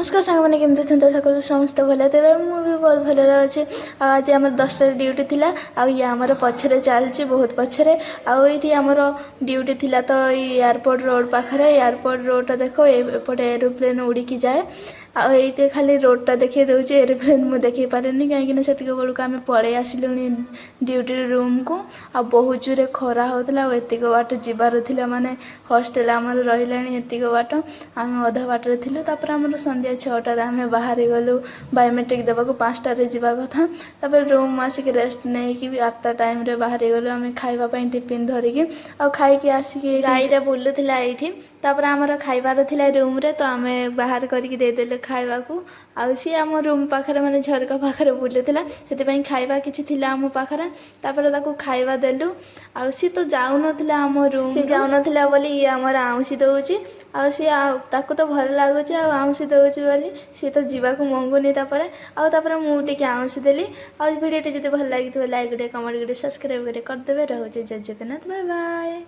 नमस्कार सांग मैंने केमती अच्छे आशा कर समस्त भले थे मुझे बहुत भल अच्छे। आज आम 10टार ड्यूटी थिला ये आमर पछरे चलती बहुत पछरे आईटी आमर ड्यूटी थिला तो एयरपोर्ट रोड पाखे एयरपोर्ट रोडटा देख एपटे एरोप्लेन उड़िकी जाए आईटे खाली रोडटा देखिए दूसरी एरोप्लेन मुझे देखी पारे कहीं से बेलू आम पलि आसलु ड्यूटी रूम को आ बहुत जोरे खरा होता एतिक बाट जीवार थिला माने हॉस्टल आमर रहा एतिक बाट आम अधा बाटर थिलु तापर आमर संध्या 6टार आम बाहरी गलु बायोमेट्रिक देवाक 5टार जावा कथा तापर रूम आसिक रेस्ट नहीं 8टा टाइम रे बाहरी गलु आम खाइबापी टिफिन धरिकी आ खाई आसिक गाईरा बुलूला ये तापर आमर खाइबार थिला रूम रे तो आम बाहर करके देदेले खाइबा को आ सी आम रूम पाखे माने झरका पाखे बुलूला से खाइबा किछि थिला आम पाखे तापर ताकू खाइबा देलु आ सी तो जाऊ नथिला आम रूम से जाऊ नथिला बोली ये आमर आउसी दउची आ सी ताकू तो भल लगुच आउसी दउची बोली सी तो जीवाक मंगुनी तापर मु टिके आउसी देली आ वीडियो जब भल लगी लाइक गोटे कमेंट गोटे सब्सक्राइब गोटे करदेवे। रहुचे जय जगन्नाथ बाय बाय।